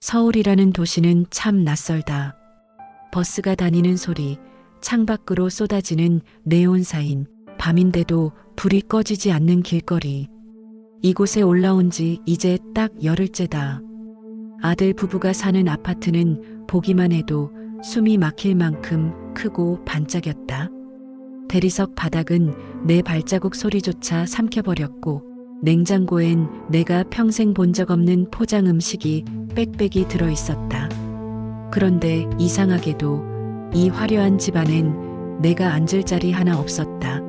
서울이라는 도시는 참 낯설다. 버스가 다니는 소리, 창밖으로 쏟아지는 네온사인, 밤인데도 불이 꺼지지 않는 길거리. 이곳에 올라온 지 이제 딱 열흘째다. 아들 부부가 사는 아파트는 보기만 해도 숨이 막힐 만큼 크고 반짝였다. 대리석 바닥은 내 발자국 소리조차 삼켜버렸고, 냉장고엔 내가 평생 본 적 없는 포장 음식이 빽빽이 들어있었다. 그런데 이상하게도 이 화려한 집안엔 내가 앉을 자리 하나 없었다.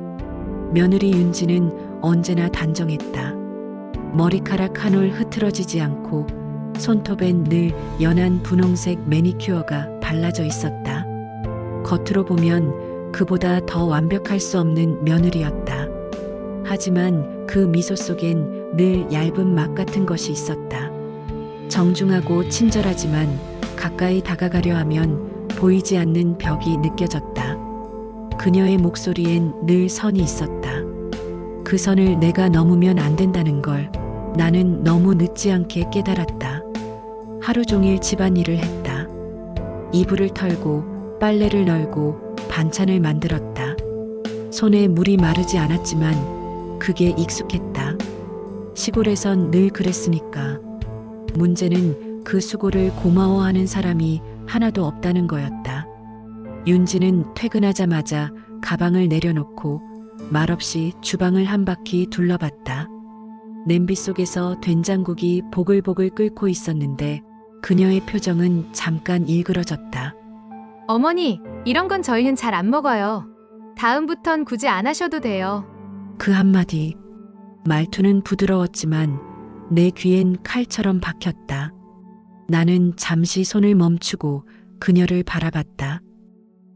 며느리 윤지는 언제나 단정했다. 머리카락 한 올 흐트러지지 않고 손톱엔 늘 연한 분홍색 매니큐어가 발라져 있었다. 겉으로 보면 그보다 더 완벽할 수 없는 며느리였다. 하지만 그 미소 속엔 늘 얇은 막 같은 것이 있었다. 정중하고 친절하지만 가까이 다가가려 하면 보이지 않는 벽이 느껴졌다. 그녀의 목소리엔 늘 선이 있었다. 그 선을 내가 넘으면 안 된다는 걸 나는 너무 늦지 않게 깨달았다. 하루 종일 집안일을 했다. 이불을 털고 빨래를 널고 반찬을 만들었다. 손에 물이 마르지 않았지만 그게 익숙했다. 시골에선 늘 그랬으니까. 문제는 그 수고를 고마워하는 사람이 하나도 없다는 거였다. 윤지는 퇴근하자마자 가방을 내려놓고 말없이 주방을 한 바퀴 둘러봤다. 냄비 속에서 된장국이 보글보글 끓고 있었는데 그녀의 표정은 잠깐 일그러졌다. 어머니, 이런 건 저희는 잘 안 먹어요. 다음부턴 굳이 안 하셔도 돼요. 그 한마디. 말투는 부드러웠지만 내 귀엔 칼처럼 박혔다. 나는 잠시 손을 멈추고 그녀를 바라봤다.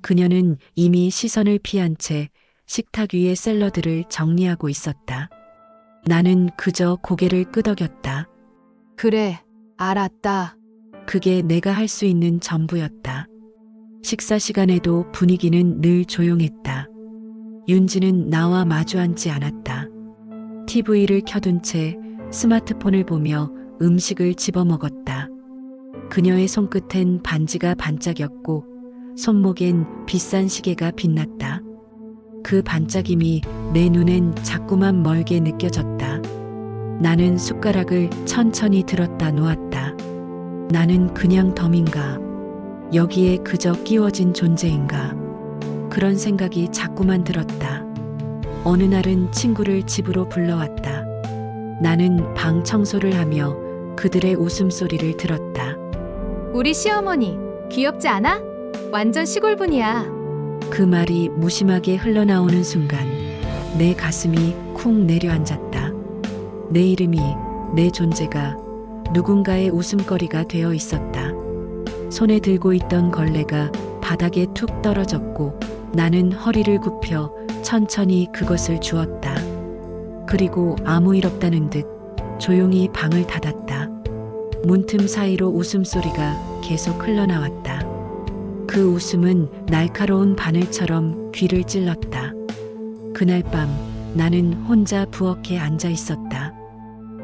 그녀는 이미 시선을 피한 채 식탁 위의 샐러드를 정리하고 있었다. 나는 그저 고개를 끄덕였다. 그래, 알았다. 그게 내가 할 수 있는 전부였다. 식사 시간에도 분위기는 늘 조용했다. 윤지는 나와 마주 앉지 않았다. TV를 켜둔 채 스마트폰을 보며 음식을 집어먹었다. 그녀의 손끝엔 반지가 반짝였고 손목엔 비싼 시계가 빛났다. 그 반짝임이 내 눈엔 자꾸만 멀게 느껴졌다. 나는 숟가락을 천천히 들었다 놓았다. 나는 그냥 덤인가? 여기에 그저 끼워진 존재인가? 그런 생각이 자꾸만 들었다. 어느 날은 친구를 집으로 불러왔다. 나는 방 청소를 하며 그들의 웃음소리를 들었다. 우리 시어머니, 귀엽지 않아? 완전 시골분이야. 그 말이 무심하게 흘러나오는 순간 내 가슴이 쿵 내려앉았다. 내 이름이, 내 존재가 누군가의 웃음거리가 되어 있었다. 손에 들고 있던 걸레가 바닥에 툭 떨어졌고 나는 허리를 굽혀 천천히 그것을 주었다. 그리고 아무 일 없다는 듯 조용히 방을 닫았다. 문틈 사이로 웃음소리가 계속 흘러나왔다. 그 웃음은 날카로운 바늘처럼 귀를 찔렀다. 그날 밤 나는 혼자 부엌에 앉아 있었다.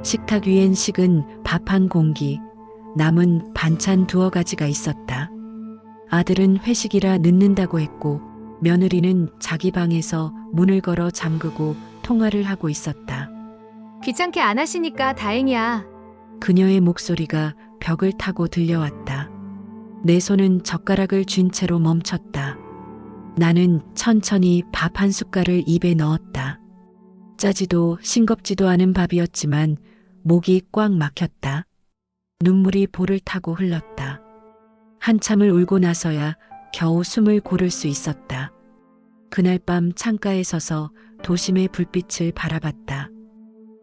식탁 위엔 식은 밥 한 공기, 남은 반찬 두어 가지가 있었다. 아들은 회식이라 늦는다고 했고 며느리는 자기 방에서 문을 걸어 잠그고 통화를 하고 있었다. 귀찮게 안 하시니까 다행이야. 그녀의 목소리가 벽을 타고 들려왔다. 내 손은 젓가락을 쥔 채로 멈췄다. 나는 천천히 밥 한 숟갈을 입에 넣었다. 짜지도 싱겁지도 않은 밥이었지만 목이 꽉 막혔다. 눈물이 볼을 타고 흘렀다. 한참을 울고 나서야 겨우 숨을 고를 수 있었다. 그날 밤 창가에 서서 도심의 불빛을 바라봤다.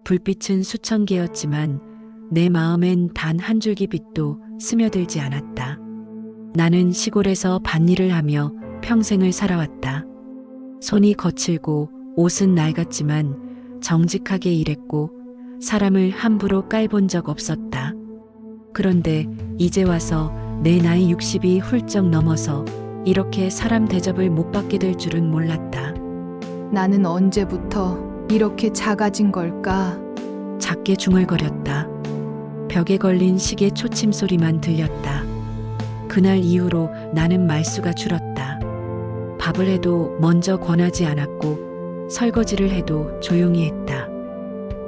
불빛은 수천 개였지만 내 마음엔 단 한 줄기 빛도 스며들지 않았다. 나는 시골에서 밭일을 하며 평생을 살아왔다. 손이 거칠고 옷은 낡았지만 정직하게 일했고 사람을 함부로 깔본 적 없었다. 그런데 이제 와서 내 나이 60이 훌쩍 넘어서 이렇게 사람 대접을 못 받게 될 줄은 몰랐다. 나는 언제부터 이렇게 작아진 걸까? 작게 중얼거렸다. 벽에 걸린 시계 초침 소리만 들렸다. 그날 이후로 나는 말수가 줄었다. 밥을 해도 먼저 권하지 않았고 설거지를 해도 조용히 했다.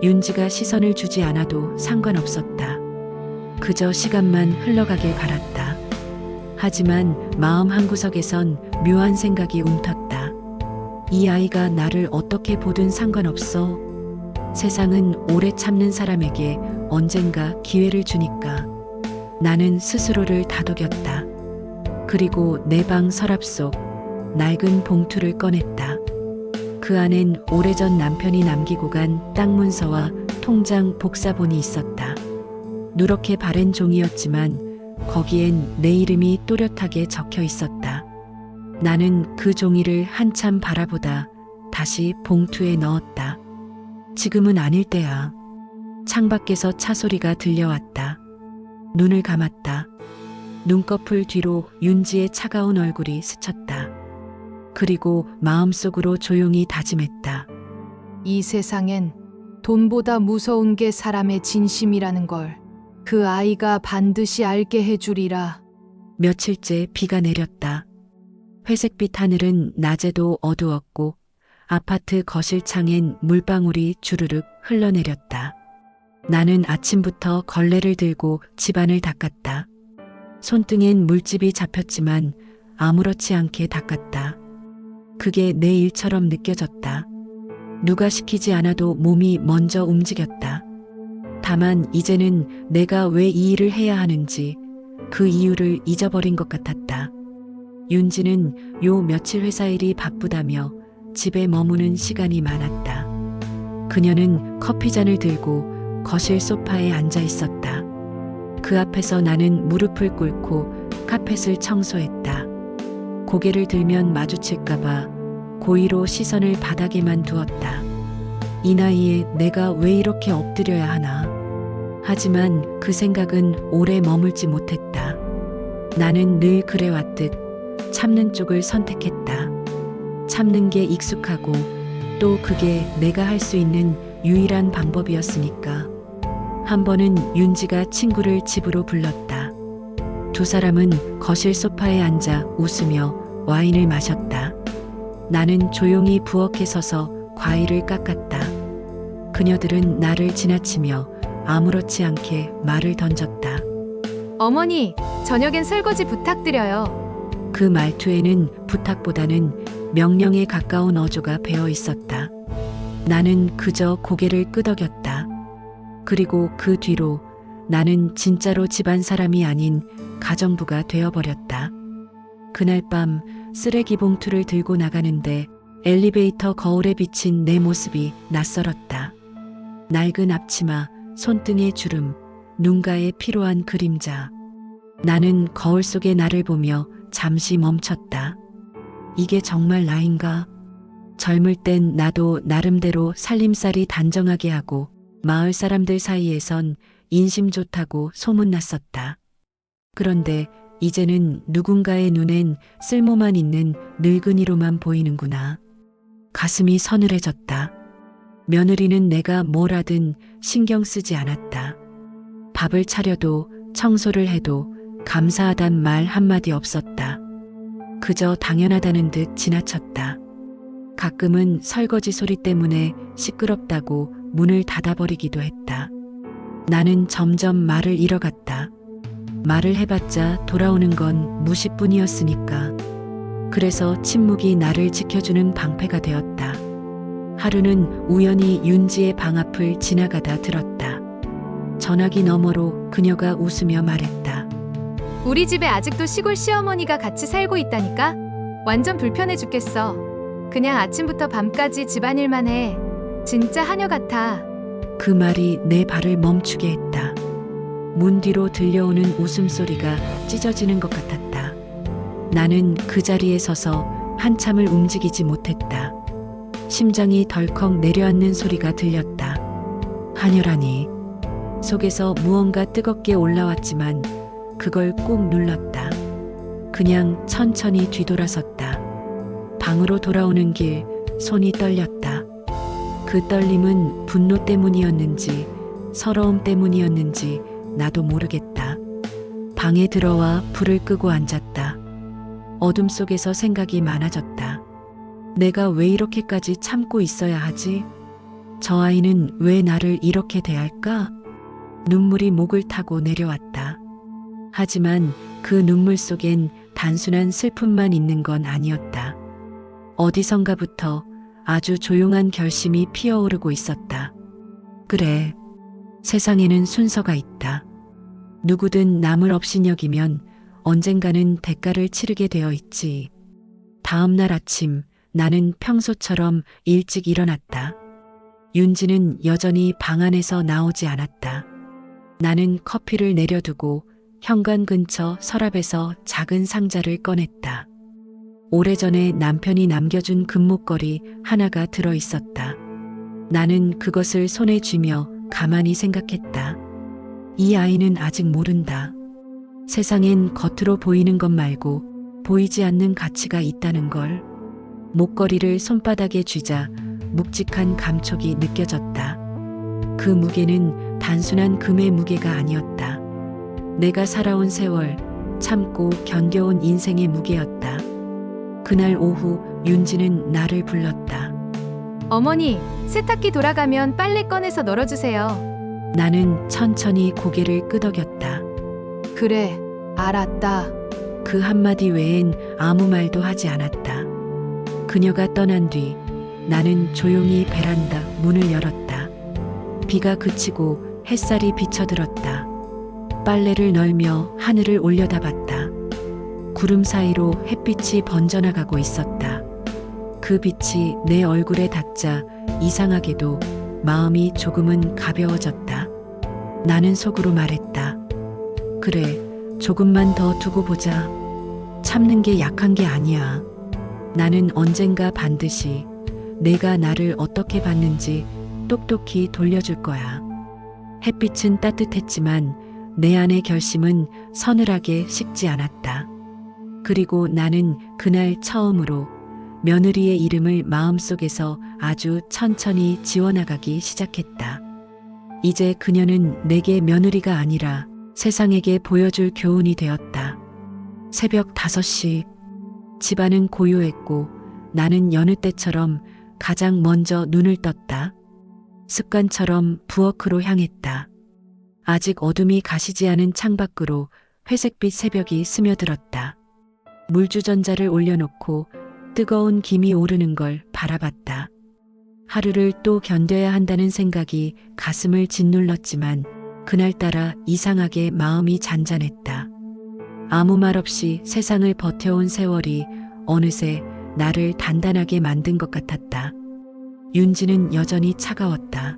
윤지가 시선을 주지 않아도 상관없었다. 그저 시간만 흘러가길 바랐다. 하지만 마음 한구석에선 묘한 생각이 움텄다. 이 아이가 나를 어떻게 보든 상관없어. 세상은 오래 참는 사람에게 언젠가 기회를 주니까. 나는 스스로를 다독였다. 그리고 내 방 서랍 속 낡은 봉투를 꺼냈다. 그 안엔 오래전 남편이 남기고 간 땅 문서와 통장 복사본이 있었다. 누렇게 바랜 종이였지만 거기엔 내 이름이 또렷하게 적혀 있었다. 나는 그 종이를 한참 바라보다 다시 봉투에 넣었다. 지금은 아닐 때야. 창밖에서 차 소리가 들려왔다. 눈을 감았다. 눈꺼풀 뒤로 윤지의 차가운 얼굴이 스쳤다. 그리고 마음속으로 조용히 다짐했다. 이 세상엔 돈보다 무서운 게 사람의 진심이라는 걸 그 아이가 반드시 알게 해주리라. 며칠째 비가 내렸다. 회색빛 하늘은 낮에도 어두웠고 아파트 거실 창엔 물방울이 주르륵 흘러내렸다. 나는 아침부터 걸레를 들고 집안을 닦았다. 손등엔 물집이 잡혔지만 아무렇지 않게 닦았다. 그게 내 일처럼 느껴졌다. 누가 시키지 않아도 몸이 먼저 움직였다. 다만 이제는 내가 왜 이 일을 해야 하는지 그 이유를 잊어버린 것 같았다. 윤지는 요 며칠 회사 일이 바쁘다며 집에 머무는 시간이 많았다. 그녀는 커피잔을 들고 거실 소파에 앉아 있었다. 그 앞에서 나는 무릎을 꿇고 카펫을 청소했다. 고개를 들면 마주칠까봐 고의로 시선을 바닥에만 두었다. 이 나이에 내가 왜 이렇게 엎드려야 하나. 하지만 그 생각은 오래 머물지 못했다. 나는 늘 그래왔듯 참는 쪽을 선택했다. 참는 게 익숙하고 또 그게 내가 할 수 있는 유일한 방법이었으니까. 한 번은 윤지가 친구를 집으로 불렀다. 두 사람은 거실 소파에 앉아 웃으며 와인을 마셨다. 나는 조용히 부엌에 서서 과일을 깎았다. 그녀들은 나를 지나치며 아무렇지 않게 말을 던졌다. 어머니, 저녁엔 설거지 부탁드려요. 그 말투에는 부탁보다는 명령에 가까운 어조가 배어 있었다. 나는 그저 고개를 끄덕였다. 그리고 그 뒤로 나는 진짜로 집안 사람이 아닌 가정부가 되어버렸다. 그날 밤 쓰레기 봉투를 들고 나가는데 엘리베이터 거울에 비친 내 모습이 낯설었다. 낡은 앞치마, 손등의 주름, 눈가에 피로한 그림자. 나는 거울 속의 나를 보며 잠시 멈췄다. 이게 정말 나인가? 젊을 땐 나도 나름대로 살림살이 단정하게 하고 마을 사람들 사이에선 인심 좋다고 소문났었다. 그런데 이제는 누군가의 눈엔 쓸모만 있는 늙은이로만 보이는구나. 가슴이 서늘해졌다. 며느리는 내가 뭘 하든 신경 쓰지 않았다. 밥을 차려도 청소를 해도 감사하단 말 한마디 없었다. 그저 당연하다는 듯 지나쳤다. 가끔은 설거지 소리 때문에 시끄럽다고 문을 닫아버리기도 했다. 나는 점점 말을 잃어갔다. 말을 해봤자 돌아오는 건 무시뿐이었으니까. 그래서 침묵이 나를 지켜주는 방패가 되었다. 하루는 우연히 윤지의 방 앞을 지나가다 들었다. 전화기 너머로 그녀가 웃으며 말했다. 우리 집에 아직도 시골 시어머니가 같이 살고 있다니까? 완전 불편해 죽겠어. 그냥 아침부터 밤까지 집안일만 해. 진짜 하녀 같아. 그 말이 내 발을 멈추게 했다. 문 뒤로 들려오는 웃음소리가 찢어지는 것 같았다. 나는 그 자리에 서서 한참을 움직이지 못했다. 심장이 덜컥 내려앉는 소리가 들렸다. 하녀라니. 속에서 무언가 뜨겁게 올라왔지만 그걸 꾹 눌렀다. 그냥 천천히 뒤돌아섰다. 방으로 돌아오는 길 손이 떨렸다. 그 떨림은 분노 때문이었는지 서러움 때문이었는지 나도 모르겠다. 방에 들어와 불을 끄고 앉았다. 어둠 속에서 생각이 많아졌다. 내가 왜 이렇게까지 참고 있어야 하지? 저 아이는 왜 나를 이렇게 대할까? 눈물이 목을 타고 내려왔다. 하지만 그 눈물 속엔 단순한 슬픔만 있는 건 아니었다. 어디선가부터 아주 조용한 결심이 피어오르고 있었다. 그래, 세상에는 순서가 있다. 누구든 남을 업신여기면 언젠가는 대가를 치르게 되어 있지. 다음 날 아침 나는 평소처럼 일찍 일어났다. 윤지는 여전히 방 안에서 나오지 않았다. 나는 커피를 내려두고 현관 근처 서랍에서 작은 상자를 꺼냈다. 오래전에 남편이 남겨준 금목걸이 하나가 들어 있었다. 나는 그것을 손에 쥐며 가만히 생각했다. 이 아이는 아직 모른다. 세상엔 겉으로 보이는 것 말고 보이지 않는 가치가 있다는 걸. 목걸이를 손바닥에 쥐자 묵직한 감촉이 느껴졌다. 그 무게는 단순한 금의 무게가 아니었다. 내가 살아온 세월, 참고 견뎌온 인생의 무게였다. 그날 오후 윤지는 나를 불렀다. 어머니, 세탁기 돌아가면 빨래 꺼내서 널어주세요. 나는 천천히 고개를 끄덕였다. 그래, 알았다. 그 한마디 외엔 아무 말도 하지 않았다. 그녀가 떠난 뒤 나는 조용히 베란다 문을 열었다. 비가 그치고 햇살이 비쳐들었다. 빨래를 널며 하늘을 올려다봤다. 구름 사이로 햇빛이 번져나가고 있었다. 그 빛이 내 얼굴에 닿자 이상하게도 마음이 조금은 가벼워졌다. 나는 속으로 말했다. 그래, 조금만 더 두고 보자. 참는 게 약한 게 아니야. 나는 언젠가 반드시 내가 나를 어떻게 봤는지 똑똑히 돌려줄 거야. 햇빛은 따뜻했지만 내 안의 결심은 서늘하게 식지 않았다. 그리고 나는 그날 처음으로 며느리의 이름을 마음속에서 아주 천천히 지워나가기 시작했다. 이제 그녀는 내게 며느리가 아니라 세상에게 보여줄 교훈이 되었다. 새벽 5시. 집안은 고요했고 나는 여느 때처럼 가장 먼저 눈을 떴다. 습관처럼 부엌으로 향했다. 아직 어둠이 가시지 않은 창밖으로 회색빛 새벽이 스며들었다. 물주전자를 올려놓고 뜨거운 김이 오르는 걸 바라봤다. 하루를 또 견뎌야 한다는 생각이 가슴을 짓눌렀지만 그날따라 이상하게 마음이 잔잔했다. 아무 말 없이 세상을 버텨온 세월이 어느새 나를 단단하게 만든 것 같았다. 윤지는 여전히 차가웠다.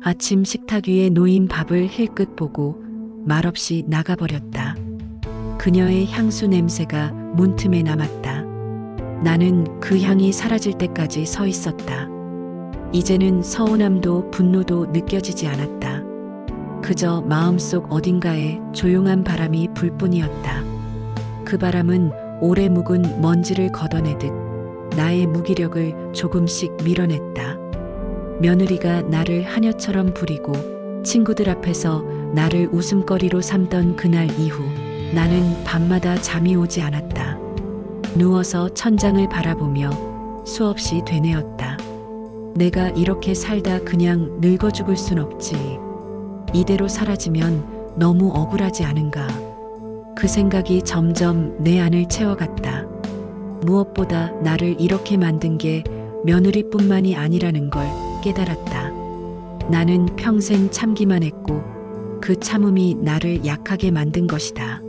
아침 식탁 위에 놓인 밥을 힐끗 보고 말없이 나가버렸다. 그녀의 향수 냄새가 문틈에 남았다. 나는 그 향이 사라질 때까지 서 있었다. 이제는 서운함도 분노도 느껴지지 않았다. 그저 마음속 어딘가에 조용한 바람이 불 뿐이었다. 그 바람은 오래 묵은 먼지를 걷어내듯 나의 무기력을 조금씩 밀어냈다. 며느리가 나를 하녀처럼 부리고 친구들 앞에서 나를 웃음거리로 삼던 그날 이후 나는 밤마다 잠이 오지 않았다. 누워서 천장을 바라보며 수없이 되뇌었다. 내가 이렇게 살다 그냥 늙어 죽을 순 없지. 이대로 사라지면 너무 억울하지 않은가. 그 생각이 점점 내 안을 채워갔다. 무엇보다 나를 이렇게 만든 게 며느리뿐만이 아니라는 걸 깨달았다. 나는 평생 참기만 했고 그 참음이 나를 약하게 만든 것이다.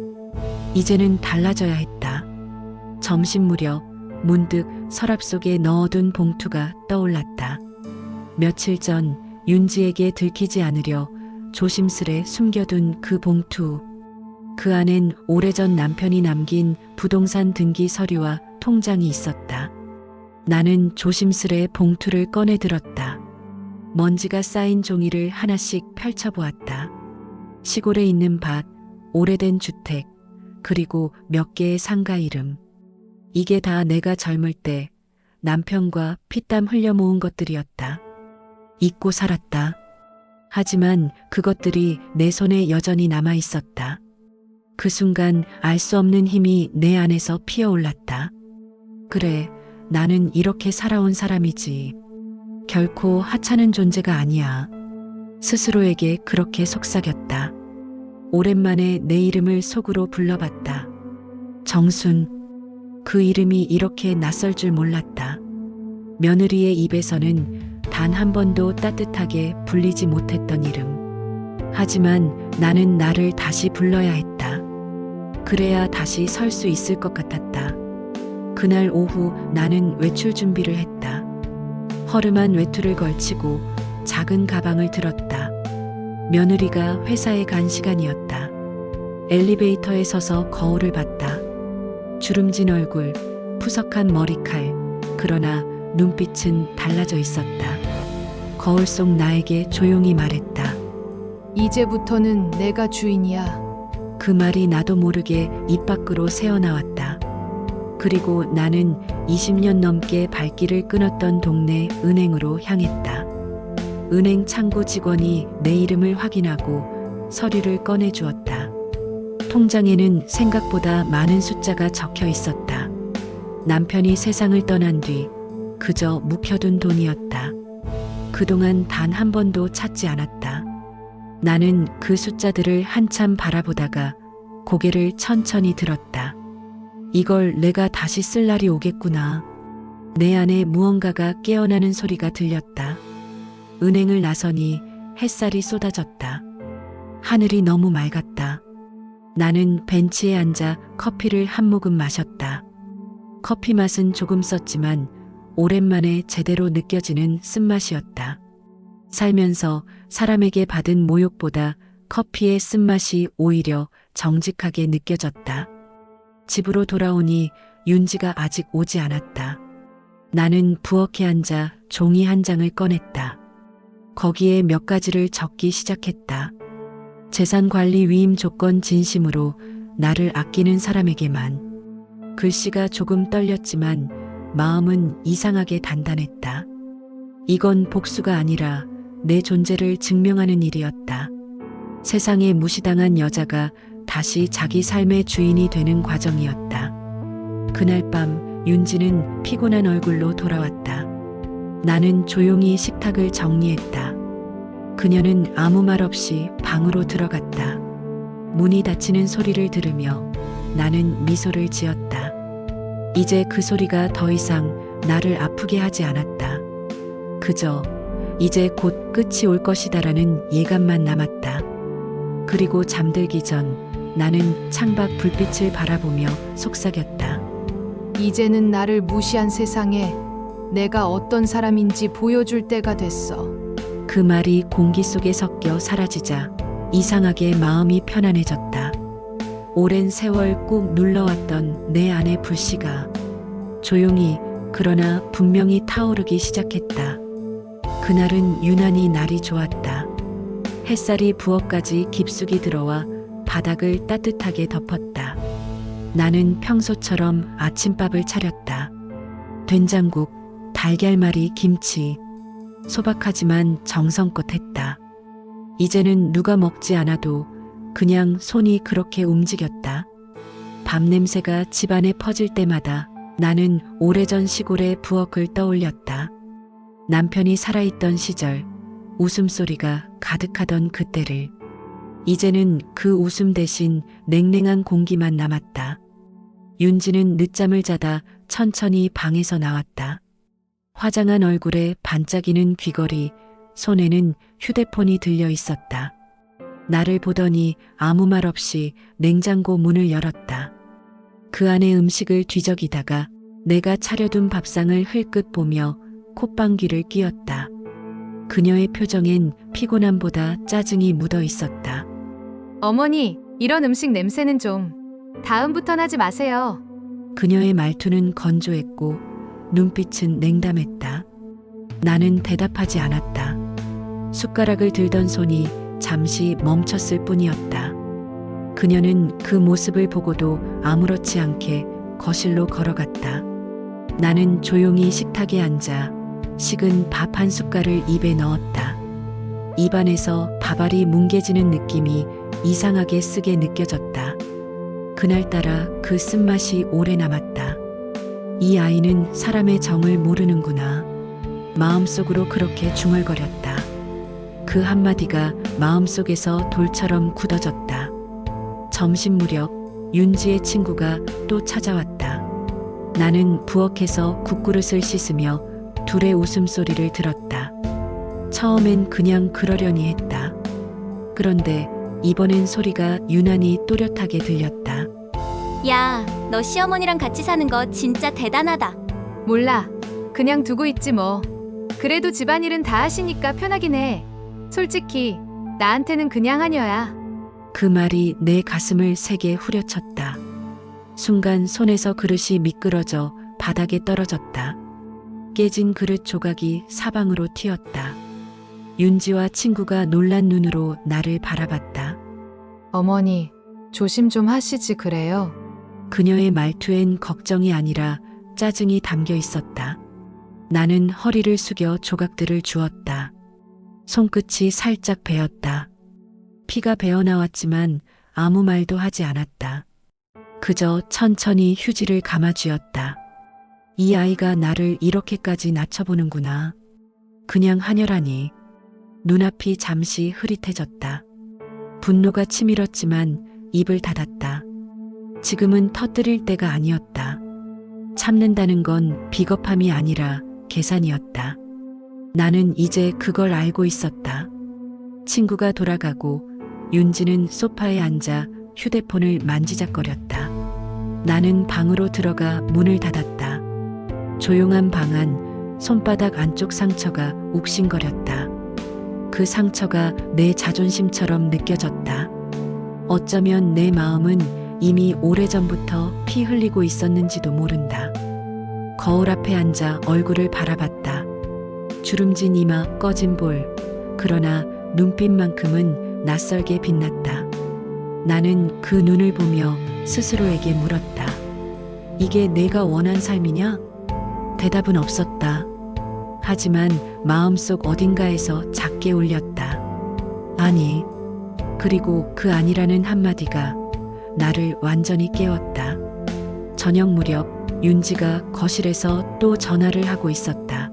이제는 달라져야 했다. 점심 무렵 문득 서랍 속에 넣어둔 봉투가 떠올랐다. 며칠 전 윤지에게 들키지 않으려 조심스레 숨겨둔 그 봉투. 그 안엔 오래전 남편이 남긴 부동산 등기 서류와 통장이 있었다. 나는 조심스레 봉투를 꺼내 들었다. 먼지가 쌓인 종이를 하나씩 펼쳐보았다. 시골에 있는 밭, 오래된 주택, 그리고 몇 개의 상가 이름. 이게 다 내가 젊을 때 남편과 피땀 흘려 모은 것들이었다. 잊고 살았다. 하지만 그것들이 내 손에 여전히 남아 있었다. 그 순간 알 수 없는 힘이 내 안에서 피어올랐다. 그래, 나는 이렇게 살아온 사람이지. 결코 하찮은 존재가 아니야. 스스로에게 그렇게 속삭였다. 오랜만에 내 이름을 속으로 불러봤다. 정순. 그 이름이 이렇게 낯설 줄 몰랐다. 며느리의 입에서는 단 한 번도 따뜻하게 불리지 못했던 이름. 하지만 나는 나를 다시 불러야 했다. 그래야 다시 설 수 있을 것 같았다. 그날 오후 나는 외출 준비를 했다. 허름한 외투를 걸치고 작은 가방을 들었다. 며느리가 회사에 간 시간이었다. 엘리베이터에 서서 거울을 봤다. 주름진 얼굴, 푸석한 머리칼, 그러나 눈빛은 달라져 있었다. 거울 속 나에게 조용히 말했다. 이제부터는 내가 주인이야. 그 말이 나도 모르게 입 밖으로 새어나왔다. 그리고 나는 20년 넘게 발길을 끊었던 동네 은행으로 향했다. 은행 창구 직원이 내 이름을 확인하고 서류를 꺼내 주었다. 통장에는 생각보다 많은 숫자가 적혀 있었다. 남편이 세상을 떠난 뒤 그저 묵혀둔 돈이었다. 그동안 단 한 번도 찾지 않았다. 나는 그 숫자들을 한참 바라보다가 고개를 천천히 들었다. 이걸 내가 다시 쓸 날이 오겠구나. 내 안에 무언가가 깨어나는 소리가 들렸다. 은행을 나서니 햇살이 쏟아졌다. 하늘이 너무 맑았다. 나는 벤치에 앉아 커피를 한 모금 마셨다. 커피 맛은 조금 썼지만 오랜만에 제대로 느껴지는 쓴맛이었다. 살면서 사람에게 받은 모욕보다 커피의 쓴맛이 오히려 정직하게 느껴졌다. 집으로 돌아오니 윤지가 아직 오지 않았다. 나는 부엌에 앉아 종이 한 장을 꺼냈다. 거기에 몇 가지를 적기 시작했다. 재산관리 위임 조건 진심으로 나를 아끼는 사람에게만. 글씨가 조금 떨렸지만 마음은 이상하게 단단했다. 이건 복수가 아니라 내 존재를 증명하는 일이었다. 세상에 무시당한 여자가 다시 자기 삶의 주인이 되는 과정이었다. 그날 밤 윤지는 피곤한 얼굴로 돌아왔다. 나는 조용히 식탁을 정리했다. 그녀는 아무 말 없이 방으로 들어갔다. 문이 닫히는 소리를 들으며 나는 미소를 지었다. 이제 그 소리가 더 이상 나를 아프게 하지 않았다. 그저 이제 곧 끝이 올 것이다라는 예감만 남았다. 그리고 잠들기 전 나는 창밖 불빛을 바라보며 속삭였다. 이제는 나를 무시한 세상에 내가 어떤 사람인지 보여줄 때가 됐어. 그 말이 공기 속에 섞여 사라지자 이상하게 마음이 편안해졌다. 오랜 세월 꾹 눌러왔던 내 안의 불씨가 조용히 그러나 분명히 타오르기 시작했다. 그날은 유난히 날이 좋았다. 햇살이 부엌까지 깊숙이 들어와 바닥을 따뜻하게 덮었다. 나는 평소처럼 아침밥을 차렸다. 된장국, 달걀말이, 김치. 소박하지만 정성껏 했다. 이제는 누가 먹지 않아도 그냥 손이 그렇게 움직였다. 밥 냄새가 집안에 퍼질 때마다 나는 오래전 시골의 부엌을 떠올렸다. 남편이 살아있던 시절, 웃음소리가 가득하던 그때를. 이제는 그 웃음 대신 냉랭한 공기만 남았다. 윤지는 늦잠을 자다 천천히 방에서 나왔다. 화장한 얼굴에 반짝이는 귀걸이, 손에는 휴대폰이 들려 있었다. 나를 보더니 아무 말 없이 냉장고 문을 열었다. 그 안에 음식을 뒤적이다가 내가 차려둔 밥상을 흘끗 보며 콧방귀를 뀌었다. 그녀의 표정엔 피곤함보다 짜증이 묻어 있었다. 어머니, 이런 음식 냄새는 좀. 다음부턴 하지 마세요. 그녀의 말투는 건조했고 눈빛은 냉담했다. 나는 대답하지 않았다. 숟가락을 들던 손이 잠시 멈췄을 뿐이었다. 그녀는 그 모습을 보고도 아무렇지 않게 거실로 걸어갔다. 나는 조용히 식탁에 앉아 식은 밥 한 숟갈을 입에 넣었다. 입안에서 밥알이 뭉개지는 느낌이 이상하게 쓰게 느껴졌다. 그날따라 그 쓴맛이 오래 남았다. 이 아이는 사람의 정을 모르는구나. 마음속으로 그렇게 중얼거렸다. 그 한마디가 마음속에서 돌처럼 굳어졌다. 점심 무렵 윤지의 친구가 또 찾아왔다. 나는 부엌에서 국그릇을 씻으며 둘의 웃음소리를 들었다. 처음엔 그냥 그러려니 했다. 그런데 이번엔 소리가 유난히 또렷하게 들렸다. 야, 너 시어머니랑 같이 사는 거 진짜 대단하다. 몰라. 그냥 두고 있지 뭐. 그래도 집안일은 다 하시니까 편하긴 해. 솔직히 나한테는 그냥 하녀야. 그 말이 내 가슴을 세게 후려쳤다. 순간 손에서 그릇이 미끄러져 바닥에 떨어졌다. 깨진 그릇 조각이 사방으로 튀었다. 윤지와 친구가 놀란 눈으로 나를 바라봤다. 어머니, 조심 좀 하시지 그래요. 그녀의 말투엔 걱정이 아니라 짜증이 담겨 있었다. 나는 허리를 숙여 조각들을 주었다. 손끝이 살짝 베었다. 피가 배어나왔지만 아무 말도 하지 않았다. 그저 천천히 휴지를 감아쥐었다. 이 아이가 나를 이렇게까지 낮춰보는구나. 그냥 하녀라니. 눈앞이 잠시 흐릿해졌다. 분노가 치밀었지만 입을 닫았다. 지금은 터뜨릴 때가 아니었다. 참는다는 건 비겁함이 아니라 계산이었다. 나는 이제 그걸 알고 있었다. 친구가 돌아가고 윤지는 소파에 앉아 휴대폰을 만지작거렸다. 나는 방으로 들어가 문을 닫았다. 조용한 방 안, 손바닥 안쪽 상처가 욱신거렸다. 그 상처가 내 자존심처럼 느껴졌다. 어쩌면 내 마음은 이미 오래전부터 피 흘리고 있었는지도 모른다. 거울 앞에 앉아 얼굴을 바라봤다. 주름진 이마, 꺼진 볼, 그러나 눈빛만큼은 낯설게 빛났다. 나는 그 눈을 보며 스스로에게 물었다. 이게 내가 원한 삶이냐? 대답은 없었다. 하지만 마음속 어딘가에서 작게 울렸다. 아니. 그리고 그 아니라는 한마디가 나를 완전히 깨웠다. 저녁 무렵 윤지가 거실에서 또 전화를 하고 있었다.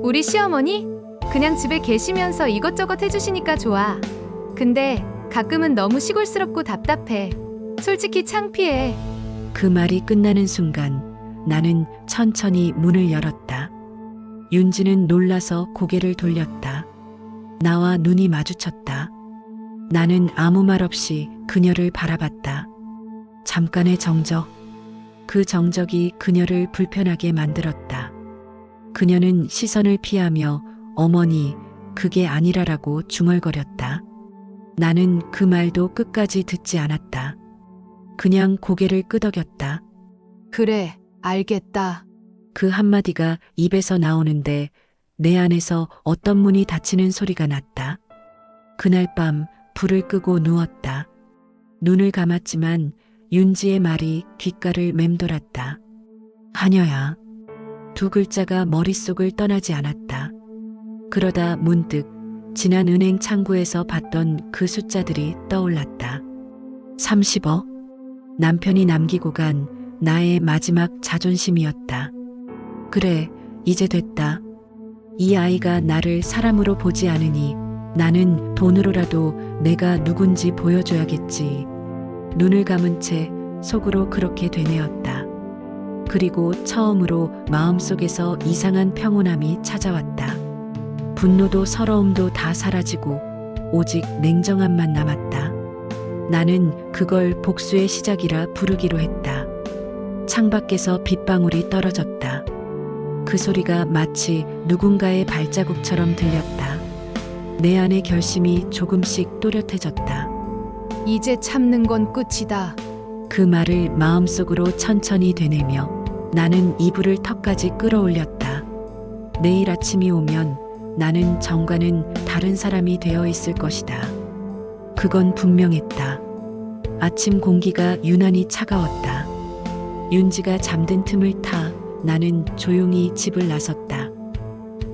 우리 시어머니? 그냥 집에 계시면서 이것저것 해주시니까 좋아. 근데 가끔은 너무 시골스럽고 답답해. 솔직히 창피해. 그 말이 끝나는 순간 나는 천천히 문을 열었다. 윤지는 놀라서 고개를 돌렸다. 나와 눈이 마주쳤다. 나는 아무 말 없이 그녀를 바라봤다. 잠깐의 정적. 그 정적이 그녀를 불편하게 만들었다. 그녀는 시선을 피하며 어머니, 그게 아니라라고 중얼거렸다. 나는 그 말도 끝까지 듣지 않았다. 그냥 고개를 끄덕였다. 그래, 알겠다. 그 한마디가 입에서 나오는데 내 안에서 어떤 문이 닫히는 소리가 났다. 그날 밤 불을 끄고 누웠다. 눈을 감았지만 윤지의 말이 귓가를 맴돌았다. 하녀야. 두 글자가 머릿속을 떠나지 않았다. 그러다 문득 지난 은행 창구에서 봤던 그 숫자들이 떠올랐다. 30억? 남편이 남기고 간 나의 마지막 자존심이었다. 그래, 이제 됐다. 이 아이가 나를 사람으로 보지 않으니 나는 돈으로라도 내가 누군지 보여줘야겠지. 눈을 감은 채 속으로 그렇게 되뇌었다. 그리고 처음으로 마음속에서 이상한 평온함이 찾아왔다. 분노도 서러움도 다 사라지고 오직 냉정함만 남았다. 나는 그걸 복수의 시작이라 부르기로 했다. 창밖에서 빗방울이 떨어졌다. 그 소리가 마치 누군가의 발자국처럼 들렸다. 내 안의 결심이 조금씩 또렷해졌다. 이제 참는 건 끝이다. 그 말을 마음속으로 천천히 되뇌며 나는 이불을 턱까지 끌어올렸다. 내일 아침이 오면 나는 정과는 다른 사람이 되어 있을 것이다. 그건 분명했다. 아침 공기가 유난히 차가웠다. 윤지가 잠든 틈을 타 나는 조용히 집을 나섰다.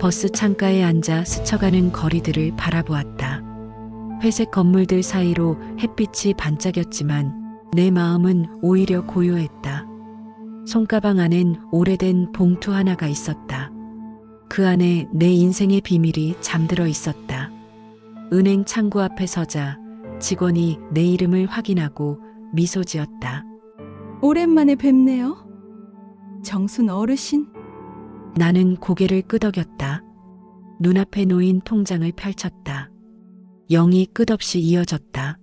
버스 창가에 앉아 스쳐가는 거리들을 바라보았다. 회색 건물들 사이로 햇빛이 반짝였지만 내 마음은 오히려 고요했다. 손가방 안엔 오래된 봉투 하나가 있었다. 그 안에 내 인생의 비밀이 잠들어 있었다. 은행 창구 앞에 서자 직원이 내 이름을 확인하고 미소 지었다. 오랜만에 뵙네요. 정순 어르신. 나는 고개를 끄덕였다. 눈앞에 놓인 통장을 펼쳤다. 0이 끝없이 이어졌다.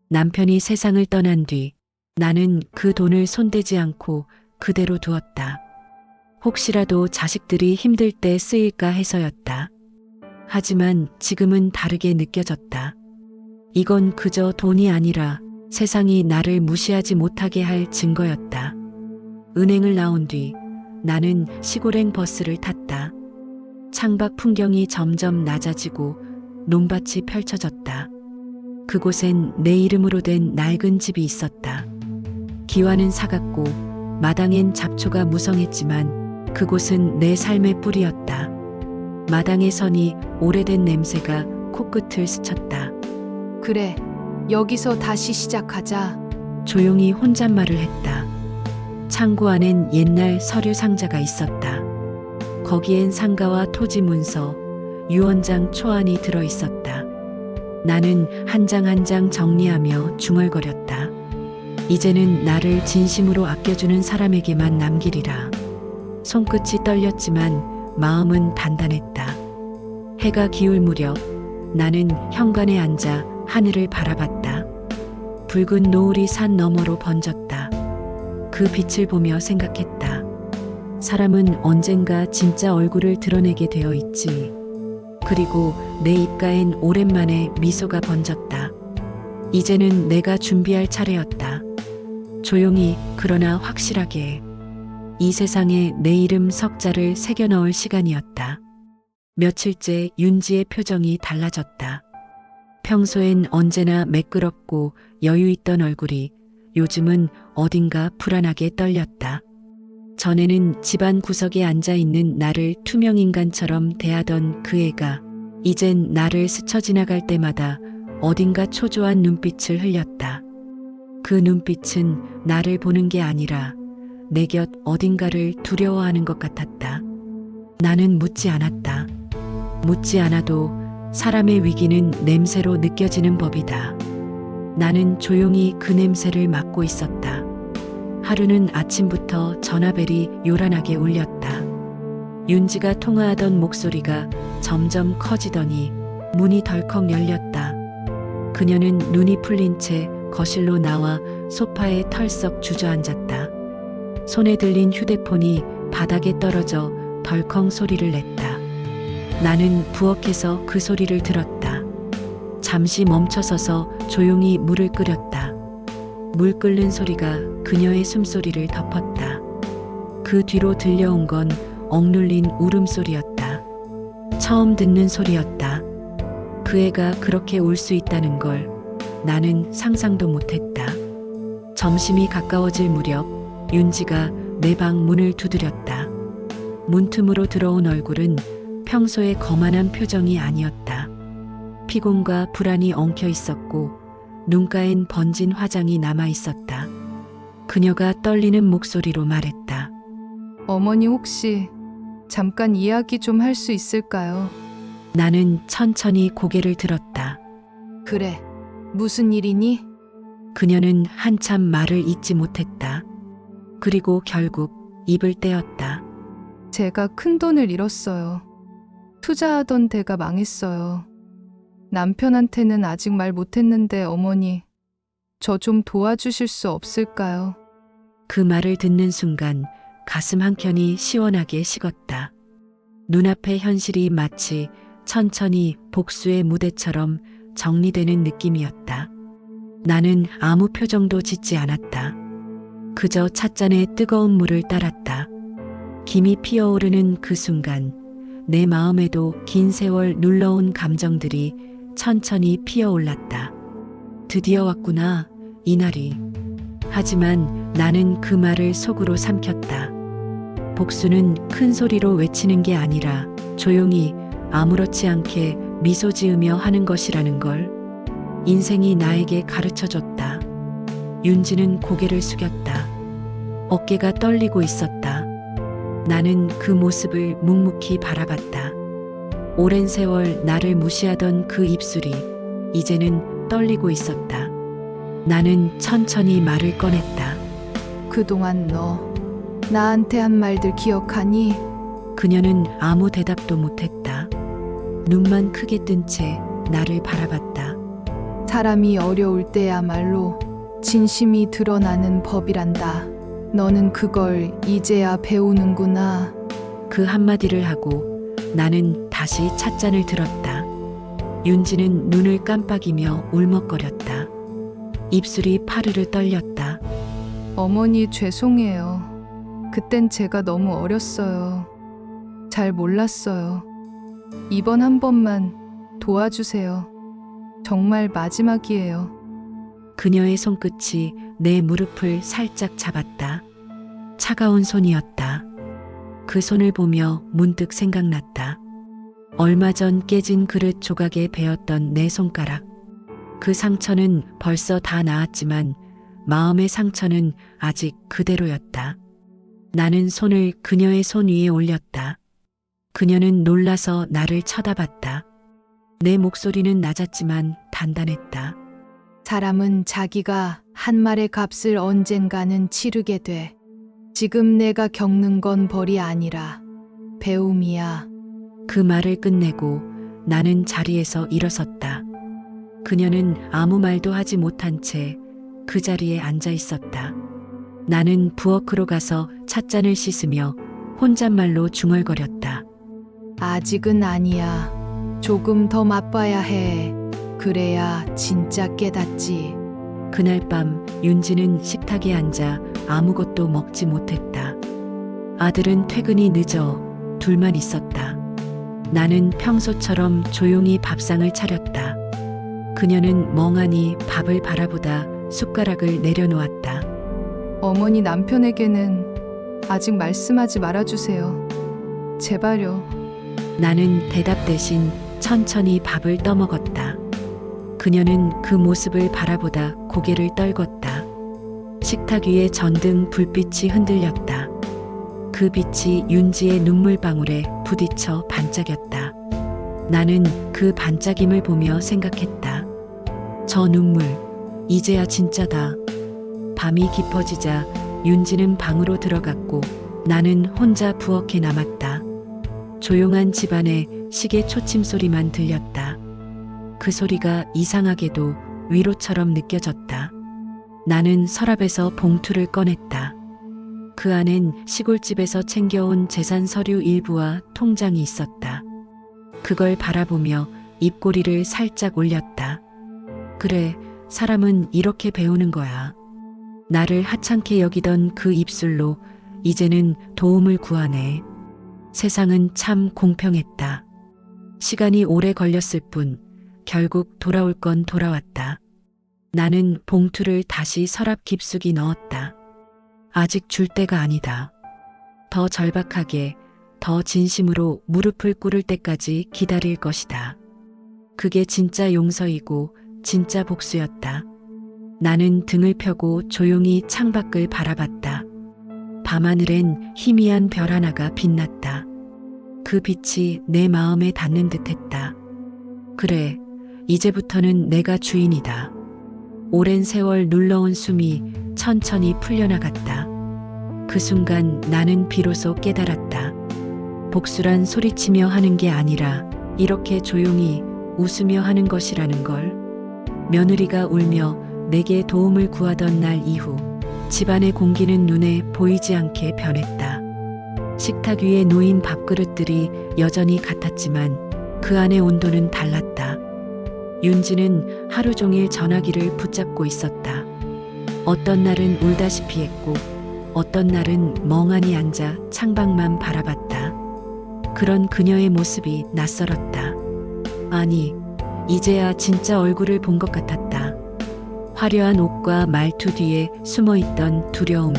남편이 세상을 떠난 뒤 나는 그 돈을 손대지 않고 그대로 두었다. 혹시라도 자식들이 힘들 때 쓰일까 해서였다. 하지만 지금은 다르게 느껴졌다. 이건 그저 돈이 아니라 세상이 나를 무시하지 못하게 할 증거였다. 은행을 나온 뒤 나는 시골행 버스를 탔다. 창밖 풍경이 점점 낮아지고 논밭이 펼쳐졌다. 그곳엔 내 이름으로 된 낡은 집이 있었다. 기와는 사갔고 마당엔 잡초가 무성했지만 그곳은 내 삶의 뿌리였다. 마당의 선이 오래된 냄새가 코끝을 스쳤다. 그래, 여기서 다시 시작하자. 조용히 혼잣말을 했다. 창고 안엔 옛날 서류 상자가 있었다. 거기엔 상가와 토지 문서, 유언장 초안이 들어 있었다. 나는 한 장 한 장 정리하며 중얼거렸다. 이제는 나를 진심으로 아껴주는 사람에게만 남기리라. 손끝이 떨렸지만 마음은 단단했다. 해가 기울 무렵 나는 현관에 앉아 하늘을 바라봤다. 붉은 노을이 산 너머로 번졌다. 그 빛을 보며 생각했다. 사람은 언젠가 진짜 얼굴을 드러내게 되어 있지. 그리고 내 입가엔 오랜만에 미소가 번졌다. 이제는 내가 준비할 차례였다. 조용히 그러나 확실하게 이 세상에 내 이름 석자를 새겨 넣을 시간이었다. 며칠째 윤지의 표정이 달라졌다. 평소엔 언제나 매끄럽고 여유 있던 얼굴이 요즘은 어딘가 불안하게 떨렸다. 전에는 집안 구석에 앉아 있는 나를 투명인간처럼 대하던 그 애가 이젠 나를 스쳐 지나갈 때마다 어딘가 초조한 눈빛을 흘렸다. 그 눈빛은 나를 보는 게 아니라 내 곁 어딘가를 두려워하는 것 같았다. 나는 묻지 않았다. 묻지 않아도 사람의 위기는 냄새로 느껴지는 법이다. 나는 조용히 그 냄새를 맡고 있었다. 하루는 아침부터 전화벨이 요란하게 울렸다. 윤지가 통화하던 목소리가 점점 커지더니 문이 덜컥 열렸다. 그녀는 눈이 풀린 채 거실로 나와 소파에 털썩 주저앉았다. 손에 들린 휴대폰이 바닥에 떨어져 덜컹 소리를 냈다. 나는 부엌에서 그 소리를 들었다. 잠시 멈춰서서 조용히 물을 끓였다. 물 끓는 소리가 그녀의 숨소리를 덮었다. 그 뒤로 들려온 건 억눌린 울음소리였다. 처음 듣는 소리였다. 그 애가 그렇게 울 수 있다는 걸 나는 상상도 못했다. 점심이 가까워질 무렵 윤지가 내 방 문을 두드렸다. 문틈으로 들어온 얼굴은 평소의 거만한 표정이 아니었다. 피곤과 불안이 엉켜 있었고 눈가엔 번진 화장이 남아 있었다. 그녀가 떨리는 목소리로 말했다. 어머니 혹시 잠깐 이야기 좀 할 수 있을까요? 나는 천천히 고개를 들었다. 그래, 무슨 일이니? 그녀는 한참 말을 잇지 못했다. 그리고 결국 입을 떼었다. 제가 큰 돈을 잃었어요. 투자하던 데가 망했어요. 남편한테는 아직 말 못했는데 어머니, 저 좀 도와주실 수 없을까요? 그 말을 듣는 순간 가슴 한켠이 시원하게 식었다. 눈앞의 현실이 마치 천천히 복수의 무대처럼 정리되는 느낌이었다. 나는 아무 표정도 짓지 않았다. 그저 찻잔에 뜨거운 물을 따랐다. 김이 피어오르는 그 순간 내 마음에도 긴 세월 눌러온 감정들이 천천히 피어올랐다. 드디어 왔구나, 이날이. 하지만 나는 그 말을 속으로 삼켰다. 복수는 큰 소리로 외치는 게 아니라 조용히 아무렇지 않게 미소 지으며 하는 것이라는 걸 인생이 나에게 가르쳐 줬다. 윤지는 고개를 숙였다. 어깨가 떨리고 있었다. 나는 그 모습을 묵묵히 바라봤다. 오랜 세월 나를 무시하던 그 입술이 이제는 떨리고 있었다. 나는 천천히 말을 꺼냈다. 그동안 너 나한테 한 말들 기억하니? 그녀는 아무 대답도 못했다. 눈만 크게 뜬 채 나를 바라봤다. 사람이 어려울 때야말로 진심이 드러나는 법이란다. 너는 그걸 이제야 배우는구나. 그 한마디를 하고 나는 다시 찻잔을 들었다. 윤지는 눈을 깜빡이며 울먹거렸다. 입술이 파르르 떨렸다. 어머니 죄송해요. 그땐 제가 너무 어렸어요. 잘 몰랐어요. 이번 한 번만 도와주세요. 정말 마지막이에요. 그녀의 손끝이 내 무릎을 살짝 잡았다. 차가운 손이었다. 그 손을 보며 문득 생각났다. 얼마 전 깨진 그릇 조각에 베었던 내 손가락. 그 상처는 벌써 다 나았지만 마음의 상처는 아직 그대로였다. 나는 손을 그녀의 손 위에 올렸다. 그녀는 놀라서 나를 쳐다봤다. 내 목소리는 낮았지만 단단했다. 사람은 자기가 한 말의 값을 언젠가는 치르게 돼. 지금 내가 겪는 건 벌이 아니라 배움이야. 그 말을 끝내고 나는 자리에서 일어섰다. 그녀는 아무 말도 하지 못한 채 그 자리에 앉아 있었다. 나는 부엌으로 가서 찻잔을 씻으며 혼잣말로 중얼거렸다. 아직은 아니야. 조금 더 맛봐야 해. 그래야 진짜 깨닫지. 그날 밤 윤지는 식탁에 앉아 아무것도 먹지 못했다. 아들은 퇴근이 늦어 둘만 있었다. 나는 평소처럼 조용히 밥상을 차렸다. 그녀는 멍하니 밥을 바라보다 숟가락을 내려놓았다. 어머니 남편에게는 아직 말씀하지 말아주세요. 제발요. 나는 대답 대신 천천히 밥을 떠먹었다. 그녀는 그 모습을 바라보다 고개를 떨궜다. 식탁 위에 전등 불빛이 흔들렸다. 그 빛이 윤지의 눈물방울에 부딪혀 반짝였다. 나는 그 반짝임을 보며 생각했다. 저 눈물, 이제야 진짜다. 밤이 깊어지자 윤지는 방으로 들어갔고 나는 혼자 부엌에 남았다. 조용한 집안에 시계 초침 소리만 들렸다. 그 소리가 이상하게도 위로처럼 느껴졌다. 나는 서랍에서 봉투를 꺼냈다. 그 안엔 시골집에서 챙겨온 재산 서류 일부와 통장이 있었다. 그걸 바라보며 입꼬리를 살짝 올렸다. 그래, 사람은 이렇게 배우는 거야. 나를 하찮게 여기던 그 입술로 이제는 도움을 구하네. 세상은 참 공평했다. 시간이 오래 걸렸을 뿐 결국 돌아올 건 돌아왔다. 나는 봉투를 다시 서랍 깊숙이 넣었다. 아직 줄 때가 아니다. 더 절박하게, 더 진심으로 무릎을 꿇을 때까지 기다릴 것이다. 그게 진짜 용서이고 진짜 복수였다. 나는 등을 펴고 조용히 창밖을 바라봤다. 밤하늘엔 희미한 별 하나가 빛났다. 그 빛이 내 마음에 닿는 듯했다. 그래, 이제부터는 내가 주인이다. 오랜 세월 눌러온 숨이 천천히 풀려나갔다. 그 순간 나는 비로소 깨달았다. 복수란 소리치며 하는 게 아니라 이렇게 조용히 웃으며 하는 것이라는 걸. 며느리가 울며 내게 도움을 구하던 날 이후 집안의 공기는 눈에 보이지 않게 변했다. 식탁 위에 놓인 밥그릇들이 여전히 같았지만 그 안의 온도는 달랐다. 윤지는 하루 종일 전화기를 붙잡고 있었다. 어떤 날은 울다시피 했고 어떤 날은 멍하니 앉아 창밖만 바라봤다. 그런 그녀의 모습이 낯설었다. 아니, 이제야 진짜 얼굴을 본 것 같았다. 화려한 옷과 말투 뒤에 숨어있던 두려움,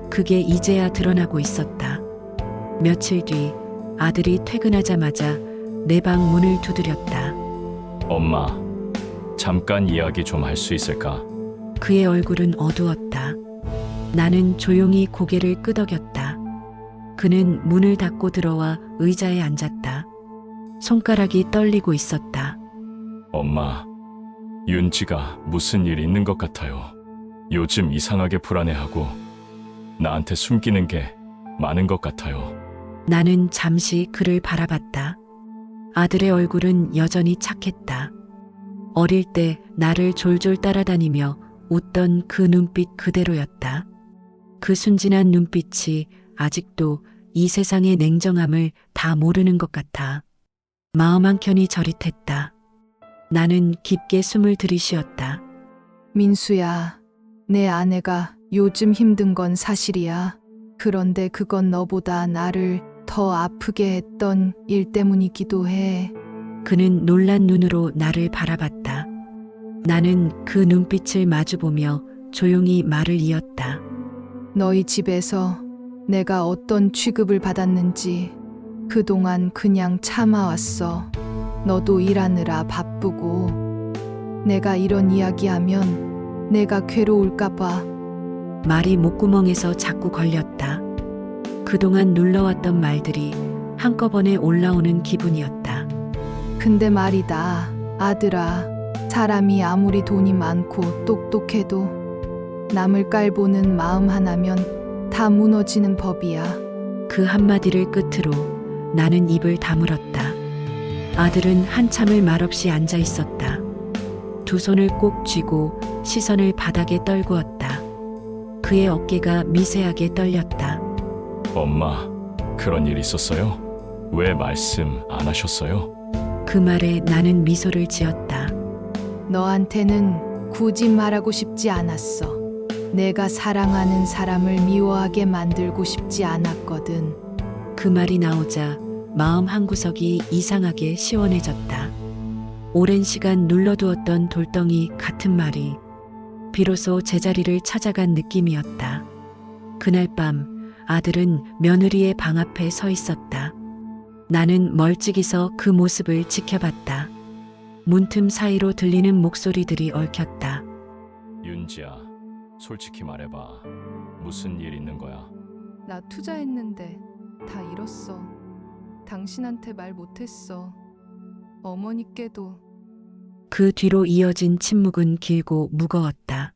그게 이제야 드러나고 있었다. 며칠 뒤 아들이 퇴근하자마자 내 방 문을 두드렸다. 엄마, 잠깐 이야기 좀 할 수 있을까? 그의 얼굴은 어두웠다. 나는 조용히 고개를 끄덕였다. 그는 문을 닫고 들어와 의자에 앉았다. 손가락이 떨리고 있었다. 엄마, 윤지가 무슨 일 있는 것 같아요. 요즘 이상하게 불안해하고 나한테 숨기는 게 많은 것 같아요. 나는 잠시 그를 바라봤다. 아들의 얼굴은 여전히 착했다. 어릴 때 나를 졸졸 따라다니며 웃던 그 눈빛 그대로였다. 그 순진한 눈빛이 아직도 이 세상의 냉정함을 다 모르는 것 같아. 마음 한켠이 저릿했다. 나는 깊게 숨을 들이쉬었다. 민수야, 내 아내가 요즘 힘든 건 사실이야. 그런데 그건 너보다 나를 더 아프게 했던 일 때문이기도 해. 그는 놀란 눈으로 나를 바라봤다. 나는 그 눈빛을 마주보며 조용히 말을 이었다. 너희 집에서 내가 어떤 취급을 받았는지 그동안 그냥 참아왔어. 너도 일하느라 바쁘고 내가 이런 이야기하면 내가 괴로울까봐. 말이 목구멍에서 자꾸 걸렸다. 그동안 눌러왔던 말들이 한꺼번에 올라오는 기분이었다. 근데 말이다, 아들아. 사람이 아무리 돈이 많고 똑똑해도 남을 깔보는 마음 하나면 다 무너지는 법이야. 그 한마디를 끝으로 나는 입을 다물었다. 아들은 한참을 말없이 앉아 있었다. 두 손을 꼭 쥐고 시선을 바닥에 떨구었다. 그의 어깨가 미세하게 떨렸다. 엄마, 그런 일 있었어요? 왜 말씀 안 하셨어요? 그 말에 나는 미소를 지었다. 너한테는 굳이 말하고 싶지 않았어. 내가 사랑하는 사람을 미워하게 만들고 싶지 않았거든. 그 말이 나오자 마음 한구석이 이상하게 시원해졌다. 오랜 시간 눌러두었던 돌덩이 같은 말이 비로소 제자리를 찾아간 느낌이었다. 그날 밤 아들은 며느리의 방 앞에 서 있었다. 나는 멀찍이서 그 모습을 지켜봤다. 문틈 사이로 들리는 목소리들이 얽혔다. 윤지야, 솔직히 말해봐. 무슨 일 있는 거야? 나 투자했는데 다 잃었어. 당신한테 말 못했어. 어머니께도. 그 뒤로 이어진 침묵은 길고 무거웠다.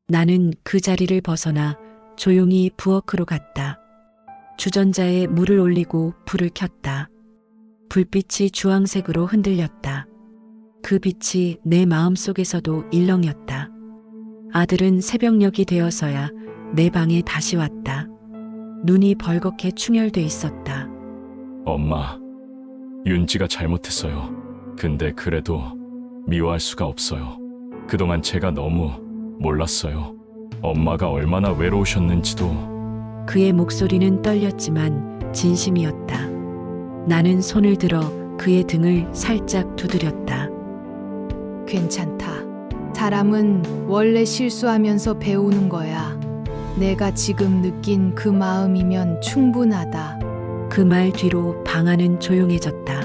나는 그 자리를 벗어나 조용히 부엌으로 갔다. 주전자에 물을 올리고 불을 켰다. 불빛이 주황색으로 흔들렸다. 그 빛이 내 마음속에서도 일렁였다. 아들은 새벽녘이 되어서야 내 방에 다시 왔다. 눈이 벌겋게 충혈돼 있었다. 엄마, 윤지가 잘못했어요. 근데 그래도 미워할 수가 없어요. 그동안 제가 너무 몰랐어요. 엄마가 얼마나 외로우셨는지도. 그의 목소리는 떨렸지만 진심이었다. 나는 손을 들어 그의 등을 살짝 두드렸다. 괜찮다. 사람은 원래 실수하면서 배우는 거야. 내가 지금 느낀 그 마음이면 충분하다. 그 말 뒤로 방 안은 조용해졌다.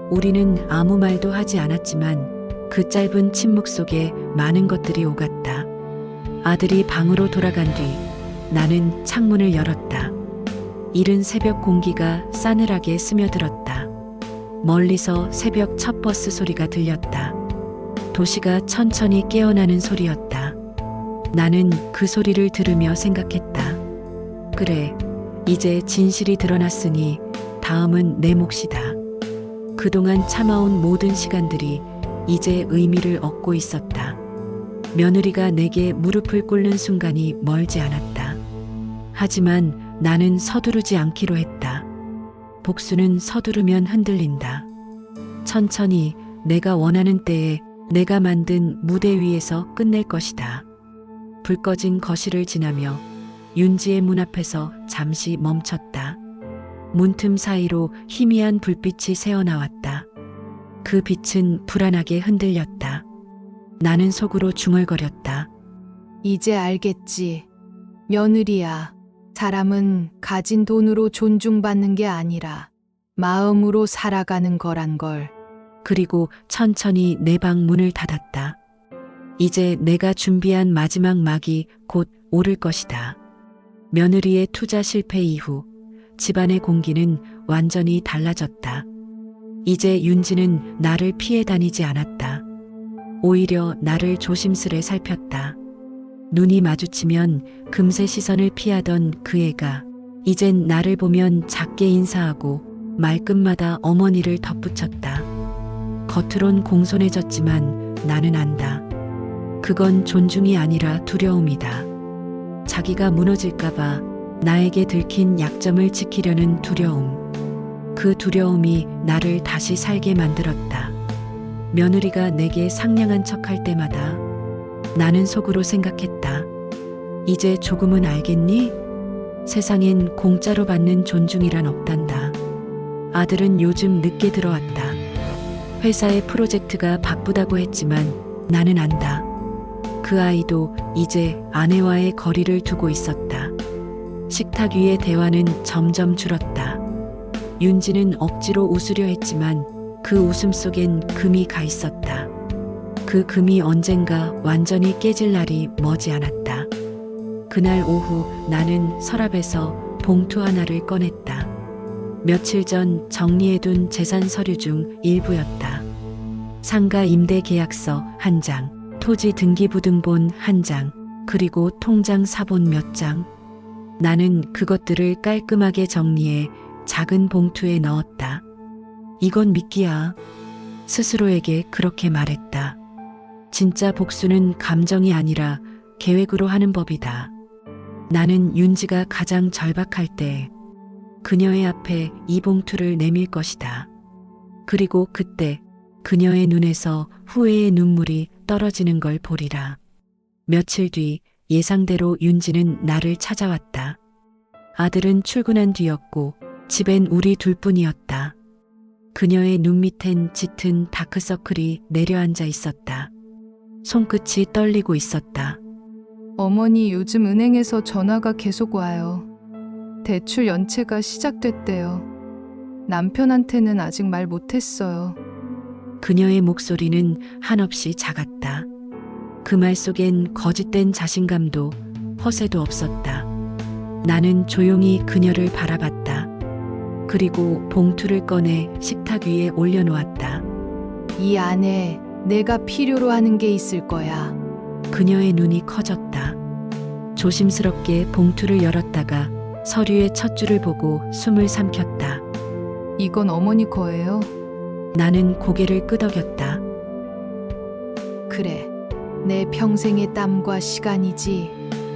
우리는 아무 말도 하지 않았지만 그 짧은 침묵 속에 많은 것들이 오갔다. 아들이 방으로 돌아간 뒤 나는 창문을 열었다. 이른 새벽 공기가 싸늘하게 스며들었다. 멀리서 새벽 첫 버스 소리가 들렸다. 도시가 천천히 깨어나는 소리였다. 나는 그 소리를 들으며 생각했다. 그래, 이제 진실이 드러났으니 다음은 내 몫이다. 그동안 참아온 모든 시간들이 이제 의미를 얻고 있었다. 며느리가 내게 무릎을 꿇는 순간이 멀지 않았다. 하지만 나는 서두르지 않기로 했다. 복수는 서두르면 흔들린다. 천천히 내가 원하는 때에 내가 만든 무대 위에서 끝낼 것이다. 불 꺼진 거실을 지나며 윤지의 문 앞에서 잠시 멈췄다. 문틈 사이로 희미한 불빛이 새어나왔다. 그 빛은 불안하게 흔들렸다. 나는 속으로 중얼거렸다. 이제 알겠지. 며느리야. 사람은 가진 돈으로 존중받는 게 아니라 마음으로 살아가는 거란 걸. 그리고 천천히 내 방 문을 닫았다. 이제 내가 준비한 마지막 막이 곧 오를 것이다. 며느리의 투자 실패 이후 집안의 공기는 완전히 달라졌다. 이제 윤지는 나를 피해 다니지 않았다. 오히려 나를 조심스레 살폈다. 눈이 마주치면 금세 시선을 피하던 그 애가 이젠 나를 보면 작게 인사하고 말끝마다 어머니를 덧붙였다. 겉으론 공손해졌지만 나는 안다. 그건 존중이 아니라 두려움이다. 자기가 무너질까봐 나에게 들킨 약점을 지키려는 두려움. 그 두려움이 나를 다시 살게 만들었다. 며느리가 내게 상냥한 척할 때마다 나는 속으로 생각했다. 이제 조금은 알겠니? 세상엔 공짜로 받는 존중이란 없단다. 아들은 요즘 늦게 들어왔다. 회사의 프로젝트가 바쁘다고 했지만 나는 안다. 그 아이도 이제 아내와의 거리를 두고 있었다. 식탁 위의 대화는 점점 줄었다. 윤지는 억지로 웃으려 했지만 그 웃음 속엔 금이 가 있었다. 그 금이 언젠가 완전히 깨질 날이 머지않았다. 그날 오후 나는 서랍에서 봉투 하나를 꺼냈다. 며칠 전 정리해둔 재산 서류 중 일부였다. 상가 임대 계약서 한 장, 토지 등기부등본 한 장, 그리고 통장 사본 몇 장. 나는 그것들을 깔끔하게 정리해 작은 봉투에 넣었다. 이건 미끼야. 스스로에게 그렇게 말했다. 진짜 복수는 감정이 아니라 계획으로 하는 법이다. 나는 윤지가 가장 절박할 때 그녀의 앞에 이 봉투를 내밀 것이다. 그리고 그때 그녀의 눈에서 후회의 눈물이 떨어지는 걸 보리라. 며칠 뒤 예상대로 윤지는 나를 찾아왔다. 아들은 출근한 뒤였고 집엔 우리 둘뿐이었다. 그녀의 눈 밑엔 짙은 다크서클이 내려앉아 있었다. 손끝이 떨리고 있었다. 어머니 요즘 은행에서 전화가 계속 와요. 대출 연체가 시작됐대요. 남편한테는 아직 말 못했어요. 그녀의 목소리는 한없이 작았다. 그 말 속엔 거짓된 자신감도 허세도 없었다. 나는 조용히 그녀를 바라봤다. 그리고 봉투를 꺼내 식탁 위에 올려놓았다. 이 안에 내가 필요로 하는 게 있을 거야. 그녀의 눈이 커졌다. 조심스럽게 봉투를 열었다가 서류의 첫 줄을 보고 숨을 삼켰다. 이건 어머니 거예요? 나는 고개를 끄덕였다. 그래. 내 평생의 땀과 시간이지.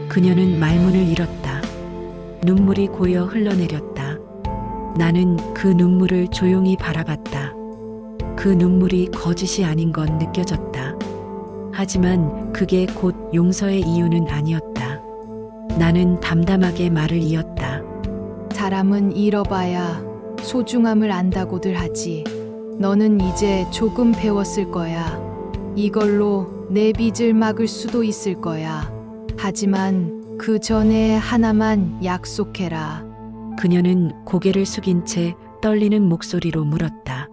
그녀는 말문을 잃었다. 눈물이 고여 흘러내렸다. 나는 그 눈물을 조용히 바라봤다. 그 눈물이 거짓이 아닌 건 느껴졌다. 하지만 그게 곧 용서의 이유는 아니었다. 나는 담담하게 말을 이었다. 사람은 잃어봐야 소중함을 안다고들 하지. 너는 이제 조금 배웠을 거야. 이걸로 내 빚을 막을 수도 있을 거야. 하지만 그 전에 하나만 약속해라. 그녀는 고개를 숙인 채 떨리는 목소리로 물었다.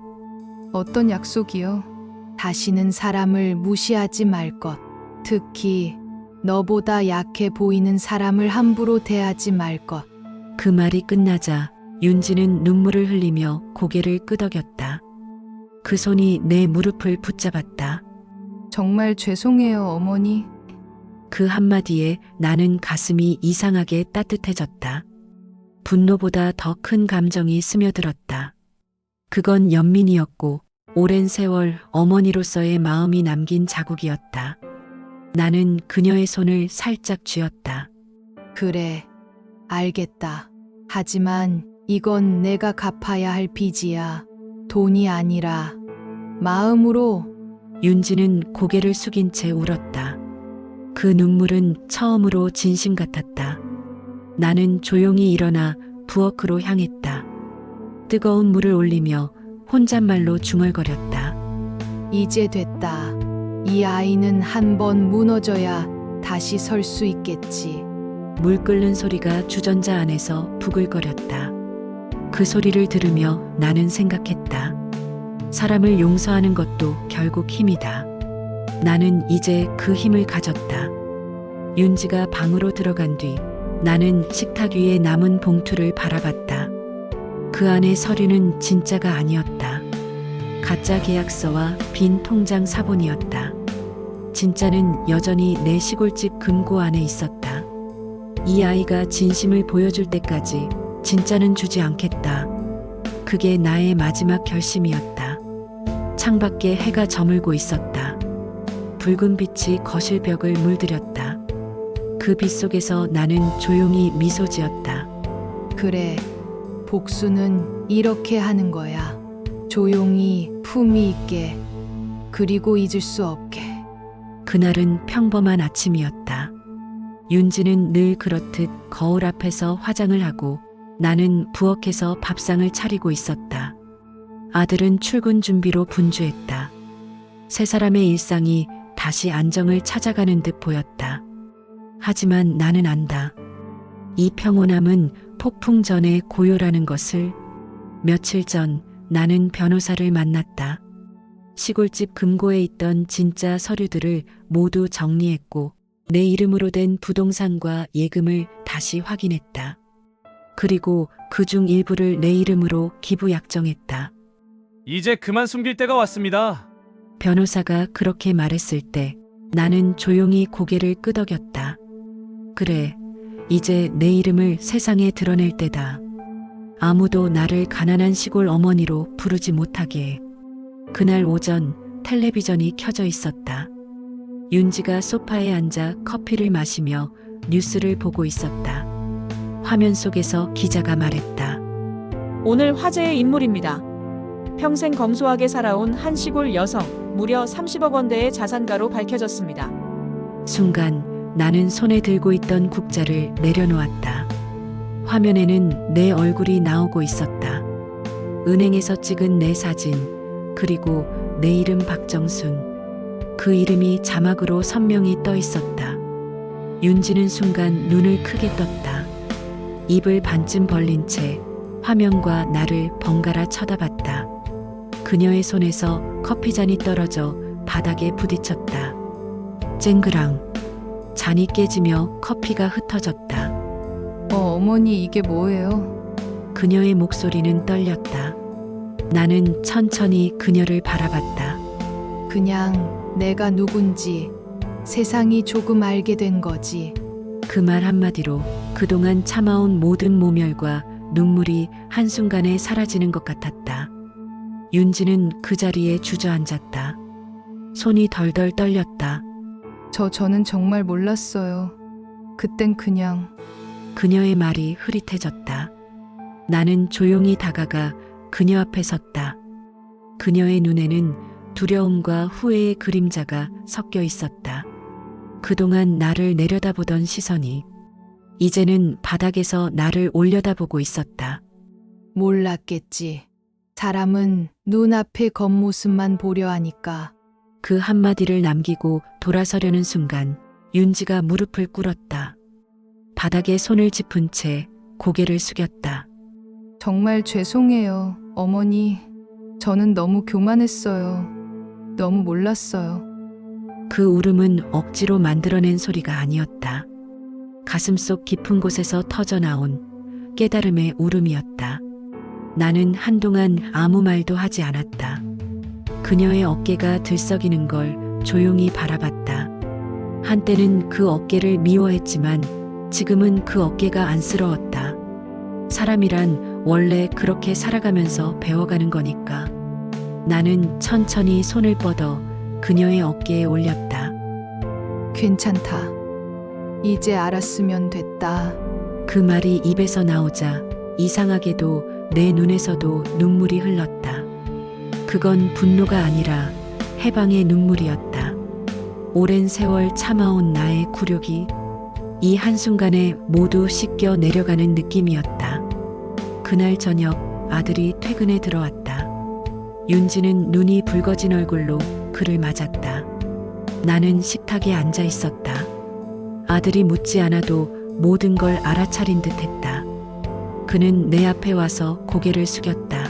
어떤 약속이요? 다시는 사람을 무시하지 말 것. 특히 너보다 약해 보이는 사람을 함부로 대하지 말 것. 그 말이 끝나자 윤지는 눈물을 흘리며 고개를 끄덕였다. 그 손이 내 무릎을 붙잡았다. 정말 죄송해요, 어머니. 그 한마디에 나는 가슴이 이상하게 따뜻해졌다. 분노보다 더 큰 감정이 스며들었다. 그건 연민이었고 오랜 세월 어머니로서의 마음이 남긴 자국이었다. 나는 그녀의 손을 살짝 쥐었다. 그래, 알겠다. 하지만 이건 내가 갚아야 할 빚이야. 돈이 아니라 마음으로. 윤지는 고개를 숙인 채 울었다. 그 눈물은 처음으로 진심 같았다. 나는 조용히 일어나 부엌으로 향했다. 뜨거운 물을 올리며 혼잣말로 중얼거렸다. 이제 됐다. 이 아이는 한 번 무너져야 다시 설 수 있겠지. 물 끓는 소리가 주전자 안에서 부글거렸다. 그 소리를 들으며 나는 생각했다. 사람을 용서하는 것도 결국 힘이다. 나는 이제 그 힘을 가졌다. 윤지가 방으로 들어간 뒤 나는 식탁 위에 남은 봉투를 바라봤다. 그 안에 서류는 진짜가 아니었다. 가짜 계약서와 빈 통장 사본이었다. 진짜는 여전히 내 시골집 금고 안에 있었다. 이 아이가 진심을 보여줄 때까지 진짜는 주지 않겠다. 그게 나의 마지막 결심이었다. 창밖에 해가 저물고 있었다. 붉은 빛이 거실 벽을 물들였다. 그 빛 속에서 나는 조용히 미소 지었다. 그래, 복수는 이렇게 하는 거야. 조용히 품위 있게, 그리고 잊을 수 없게. 그날은 평범한 아침이었다. 윤지는 늘 그렇듯 거울 앞에서 화장을 하고 나는 부엌에서 밥상을 차리고 있었다. 아들은 출근 준비로 분주했다. 세 사람의 일상이 다시 안정을 찾아가는 듯 보였다. 하지만 나는 안다. 이 평온함은 폭풍 전의 고요라는 것을. 며칠 전 나는 변호사를 만났다. 시골집 금고에 있던 진짜 서류들을 모두 정리했고 내 이름으로 된 부동산과 예금을 다시 확인했다. 그리고 그중 일부를 내 이름으로 기부 약정했다. 이제 그만 숨길 때가 왔습니다. 변호사가 그렇게 말했을 때 나는 조용히 고개를 끄덕였다. 그래, 이제 내 이름을 세상에 드러낼 때다. 아무도 나를 가난한 시골 어머니로 부르지 못하게. 그날 오전 텔레비전이 켜져 있었다. 윤지가 소파에 앉아 커피를 마시며 뉴스를 보고 있었다. 화면 속에서 기자가 말했다. 오늘 화제의 인물입니다. 평생 검소하게 살아온 한 시골 여성, 무려 30억 원대의 자산가로 밝혀졌습니다. 순간 나는 손에 들고 있던 국자를 내려놓았다. 화면에는 내 얼굴이 나오고 있었다. 은행에서 찍은 내 사진, 그리고 내 이름 박정순. 그 이름이 자막으로 선명히 떠 있었다. 윤지는 순간 눈을 크게 떴다. 입을 반쯤 벌린 채 화면과 나를 번갈아 쳐다봤다. 그녀의 손에서 커피잔이 떨어져 바닥에 부딪혔다. 쨍그랑. 잔이 깨지며 커피가 흩어졌다. 어머니 이게 뭐예요? 그녀의 목소리는 떨렸다. 나는 천천히 그녀를 바라봤다. 그냥 내가 누군지 세상이 조금 알게 된 거지. 그 말 한마디로 그동안 참아온 모든 모멸과 눈물이 한순간에 사라지는 것 같았다. 윤지는 그 자리에 주저앉았다. 손이 덜덜 떨렸다. 저는 정말 몰랐어요. 그땐 그냥. 그녀의 말이 흐릿해졌다. 나는 조용히 다가가 그녀 앞에 섰다. 그녀의 눈에는 두려움과 후회의 그림자가 섞여 있었다. 그동안 나를 내려다보던 시선이 이제는 바닥에서 나를 올려다보고 있었다. 몰랐겠지. 사람은 눈앞의 겉모습만 보려 하니까. 그 한마디를 남기고 돌아서려는 순간 윤지가 무릎을 꿇었다. 바닥에 손을 짚은 채 고개를 숙였다. 정말 죄송해요, 어머니. 저는 너무 교만했어요. 너무 몰랐어요. 그 울음은 억지로 만들어낸 소리가 아니었다. 가슴속 깊은 곳에서 터져나온 깨달음의 울음이었다. 나는 한동안 아무 말도 하지 않았다. 그녀의 어깨가 들썩이는 걸 조용히 바라봤다. 한때는 그 어깨를 미워했지만 지금은 그 어깨가 안쓰러웠다. 사람이란 원래 그렇게 살아가면서 배워가는 거니까. 나는 천천히 손을 뻗어 그녀의 어깨에 올렸다. 괜찮다. 이제 알았으면 됐다. 그 말이 입에서 나오자 이상하게도 내 눈에서도 눈물이 흘렀다. 그건 분노가 아니라 해방의 눈물이었다. 오랜 세월 참아온 나의 굴욕이 이 한순간에 모두 씻겨 내려가는 느낌이었다. 그날 저녁 아들이 퇴근에 들어왔다. 윤지는 눈이 붉어진 얼굴로 그를 맞았다. 나는 식탁에 앉아 있었다. 아들이 묻지 않아도 모든 걸 알아차린 듯 했다. 그는 내 앞에 와서 고개를 숙였다.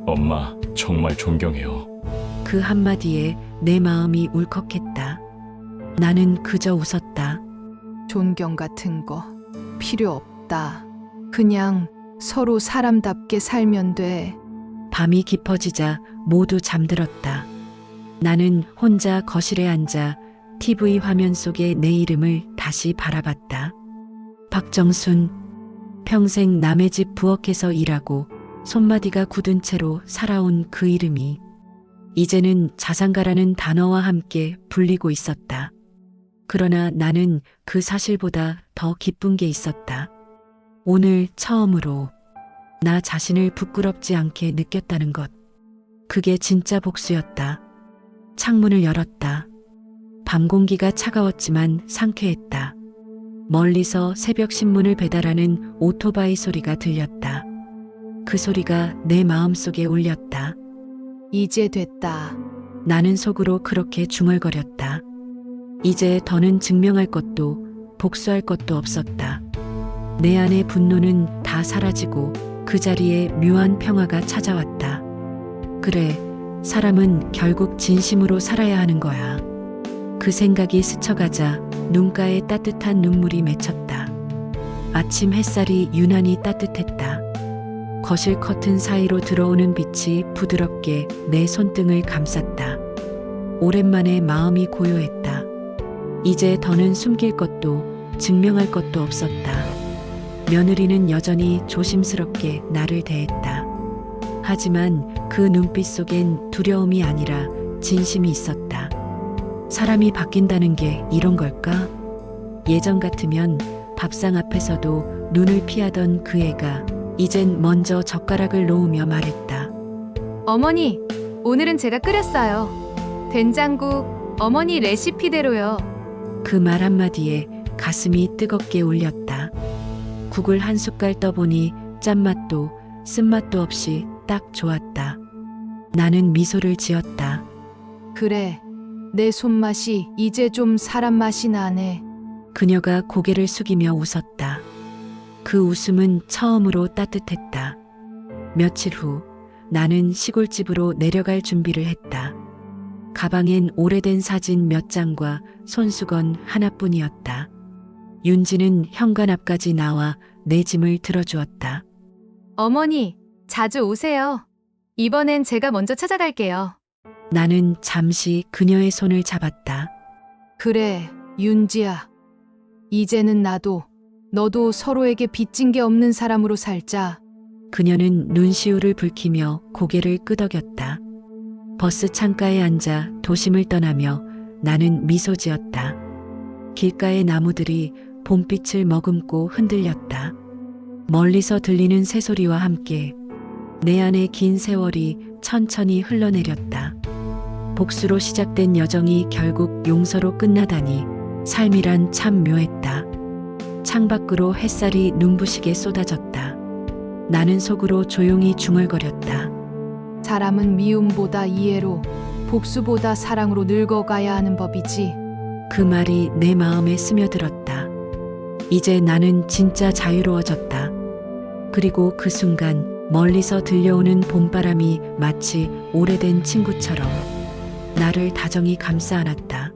엄마, 정말 존경해요. 그 한마디에 내 마음이 울컥했다. 나는 그저 웃었다. 존경 같은 거 필요 없다. 그냥 서로 사람답게 살면 돼. 밤이 깊어지자 모두 잠들었다. 나는 혼자 거실에 앉아 TV 화면 속의 내 이름을 다시 바라봤다. 박정순. 평생 남의 집 부엌에서 일하고 손마디가 굳은 채로 살아온 그 이름이 이제는 자산가라는 단어와 함께 불리고 있었다. 그러나 나는 그 사실보다 더 기쁜 게 있었다. 오늘 처음으로 나 자신을 부끄럽지 않게 느꼈다는 것. 그게 진짜 복수였다. 창문을 열었다. 밤 공기가 차가웠지만 상쾌했다. 멀리서 새벽 신문을 배달하는 오토바이 소리가 들렸다. 그 소리가 내 마음속에 울렸다. 이제 됐다. 나는 속으로 그렇게 중얼거렸다. 이제 더는 증명할 것도 복수할 것도 없었다. 내 안의 분노는 다 사라지고 그 자리에 묘한 평화가 찾아왔다. 그래, 사람은 결국 진심으로 살아야 하는 거야. 그 생각이 스쳐가자 눈가에 따뜻한 눈물이 맺혔다. 아침 햇살이 유난히 따뜻했다. 거실 커튼 사이로 들어오는 빛이 부드럽게 내 손등을 감쌌다. 오랜만에 마음이 고요했다. 이제 더는 숨길 것도 증명할 것도 없었다. 며느리는 여전히 조심스럽게 나를 대했다. 하지만 그 눈빛 속엔 두려움이 아니라 진심이 있었다. 사람이 바뀐다는 게 이런 걸까? 예전 같으면 밥상 앞에서도 눈을 피하던 그 애가 이젠 먼저 젓가락을 놓으며 말했다. 어머니, 오늘은 제가 끓였어요. 된장국, 어머니 레시피대로요. 그 말 한마디에 가슴이 뜨겁게 울렸다. 국을 한 숟갈 떠보니 짠맛도 쓴맛도 없이 딱 좋았다. 나는 미소를 지었다. 그래, 내 손맛이 이제 좀 사람 맛이 나네. 그녀가 고개를 숙이며 웃었다. 그 웃음은 처음으로 따뜻했다. 며칠 후 나는 시골집으로 내려갈 준비를 했다. 가방엔 오래된 사진 몇 장과 손수건 하나뿐이었다. 윤지는 현관 앞까지 나와 내 짐을 들어주었다. 어머니, 자주 오세요. 이번엔 제가 먼저 찾아갈게요. 나는 잠시 그녀의 손을 잡았다. 그래, 윤지야. 이제는 너도 서로에게 빚진 게 없는 사람으로 살자. 그녀는 눈시울을 붉히며 고개를 끄덕였다. 버스 창가에 앉아 도심을 떠나며 나는 미소 지었다. 길가의 나무들이 봄빛을 머금고 흔들렸다. 멀리서 들리는 새소리와 함께 내 안의 긴 세월이 천천히 흘러내렸다. 복수로 시작된 여정이 결국 용서로 끝나다니 삶이란 참 묘했다. 창밖으로 햇살이 눈부시게 쏟아졌다. 나는 속으로 조용히 중얼거렸다. 사람은 미움보다 이해로, 복수보다 사랑으로 늙어가야 하는 법이지. 그 말이 내 마음에 스며들었다. 이제 나는 진짜 자유로워졌다. 그리고 그 순간 멀리서 들려오는 봄바람이 마치 오래된 친구처럼 나를 다정히 감싸 안았다.